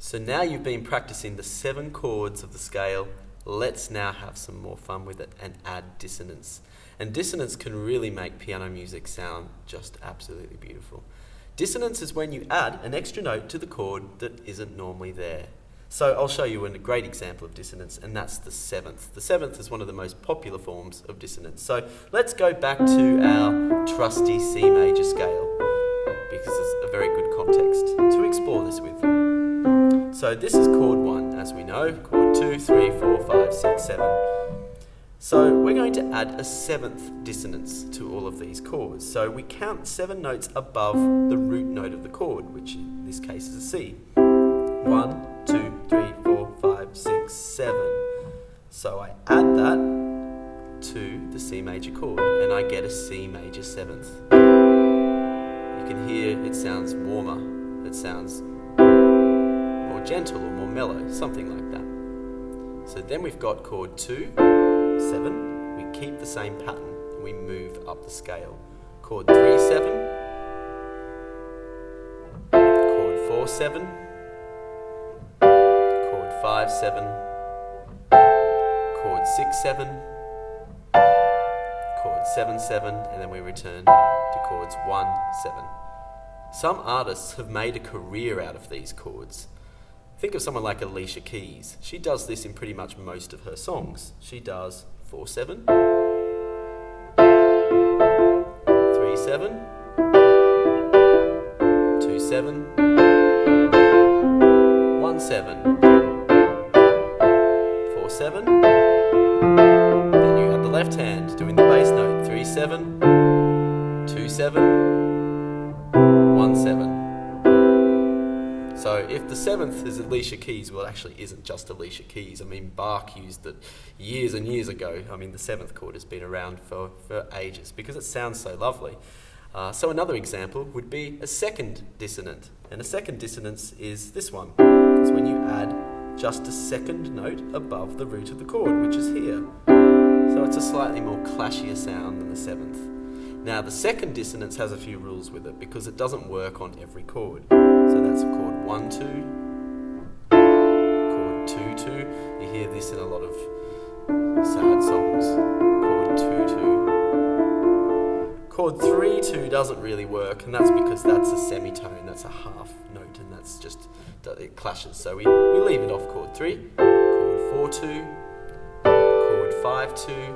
So now you've been practicing the 7 chords of the scale. Let's now have some more fun with it and add dissonance. And dissonance can really make piano music sound just absolutely beautiful. Dissonance is when you add an extra note to the chord that isn't normally there. So I'll show you a great example of dissonance, and that's the 7th. The 7th is one of the most popular forms of dissonance. So let's go back to our trusty C major scale, because it's a very good context to explore this with. So this is chord 1, as we know, chord 2, 3, 4, 5, 6, 7. So we're going to add a 7th dissonance to all of these chords. So we count 7 notes above the root note of the chord, which in this case is a C. 1, 2, 3, 4, 5, 6, 7. So I add that to the C major chord and I get a C major 7th. You can hear it sounds warmer, it sounds more gentle or more mellow, something like that. So then we've got chord 2, 7, we keep the same pattern and we move up the scale. Chord 3, 7, chord 4, 7, chord 5, 7, chord 6, 7, chord 7, 7, and then we return to chords 1, 7. Some artists have made a career out of these chords. Think of someone like Alicia Keys. She does this in pretty much most of her songs. She does 4, 7, 3, 7, 2, 7, 1, 7, 4, 7. Then you have the left hand doing the bass note. 3, 7, 2, 7, 1, 7. So if the 7th is Alicia Keys, well, it actually isn't just Alicia Keys. I mean, Bach used it years and years ago. I mean, the 7th chord has been around for ages because it sounds so lovely. So another example would be a 2nd dissonant. And a 2nd dissonance is this one. It's when you add just a 2nd note above the root of the chord, which is here. So it's a slightly more clashier sound than the 7th. Now, the 2nd dissonance has a few rules with it because it doesn't work on every chord. So that's chord 1, 2, chord 2, 2. You hear this in a lot of sad songs. Chord 2, 2. Chord 3, 2 doesn't really work, and that's because that's a semitone, that's a half note, and that's just, it clashes. So we leave it off chord 3, chord 4, 2, chord 5, 2,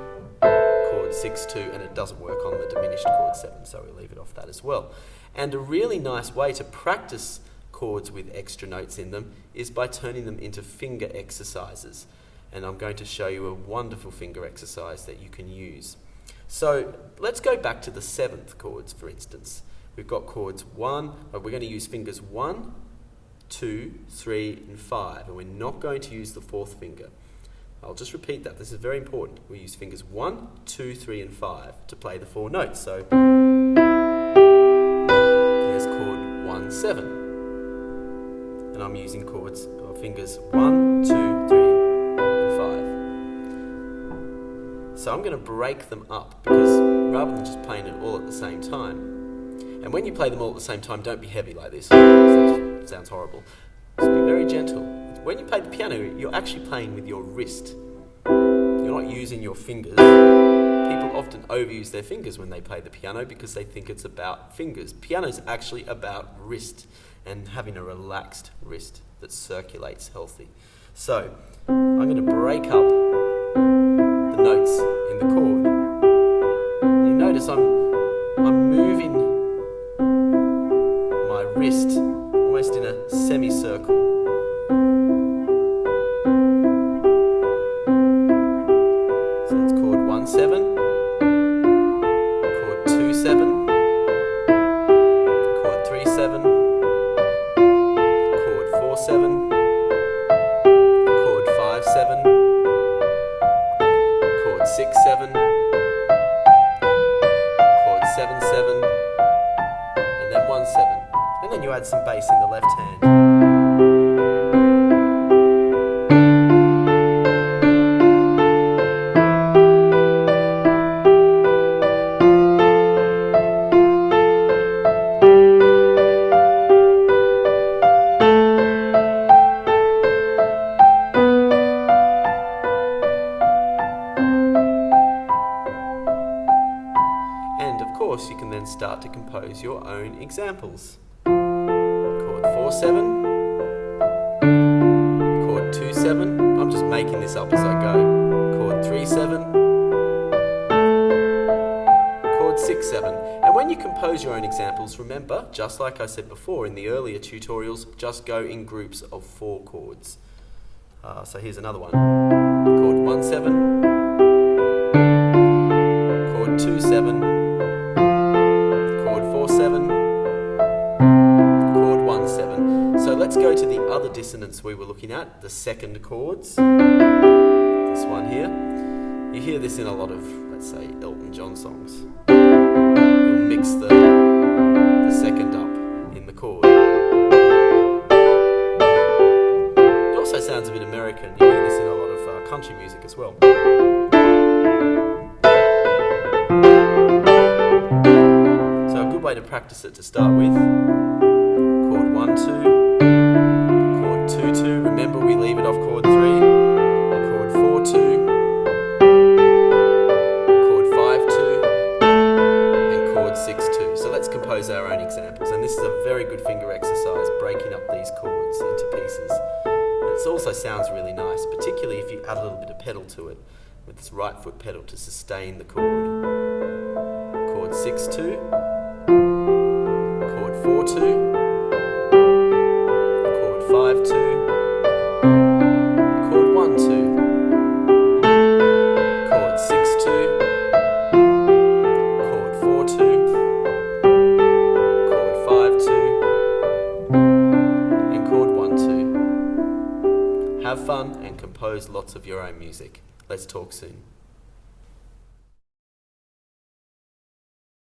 chord 6, 2, and it doesn't work on the diminished chord 7, so we leave it off that as well. And a really nice way to practice chords with extra notes in them is by turning them into finger exercises. And I'm going to show you a wonderful finger exercise that you can use. So let's go back to the 7th chords, for instance. We've got chords 1, we're going to use fingers 1, 2, 3, and 5, and we're not going to use the 4th finger. I'll just repeat that, this is very important. We use fingers 1, 2, 3, and 5 to play the 4 notes. So there's chord 1, 7. And I'm using fingers 1, 2, 3, and 5. So I'm going to break them up because rather than just playing it all at the same time, and when you play them all at the same time, don't be heavy like this. That sounds horrible. Just be very gentle. When you play the piano, you're actually playing with your wrist. You're not using your fingers. People often overuse their fingers when they play the piano because they think it's about fingers. Piano's actually about wrist and having a relaxed wrist that circulates healthy. So I'm going to break up the notes in the chord. You notice I'm moving my wrist almost in a semicircle. So it's chord 1, 7, chord 2, 7, chord 3, 7, chord 4, 7, chord 5, 7, chord 6, 7, chord 7, 7, and then 1, 7. And then you add some bass in the left hand. start to compose your own examples. Chord 4/7, chord 2/7, I'm just making this up as I go, chord 3/7, chord 6/7. And when you compose your own examples, remember, just like I said before in the earlier tutorials, just go in groups of 4 chords. So here's another one. Chord 1/7, chord 2/7, chord 4/7, chord 1/7. So let's go to the other dissonance we were looking at, the second chords. This one here. You hear this in a lot of, let's say, Elton John songs. You'll mix the second up in the chord. It also sounds a bit American. You hear this in a lot of country music as well. So a good way to practice it to start with. Chord 1/2, chord 2/2. Remember we leave it off chord 3. Chord 4/2, chord 5/2, and chord 6/2. So let's compose our own examples. And this is a very good finger exercise, breaking up these chords into pieces. It also sounds really nice, particularly if you add a little bit of pedal to it, with this right foot pedal to sustain the chord. Chord 6/2, chord 4/2, chord 5/2, chord 1/2, chord 6/2, chord 4/2, chord 5/2, and chord 1/2. Have fun and compose lots of your own music. Let's talk soon.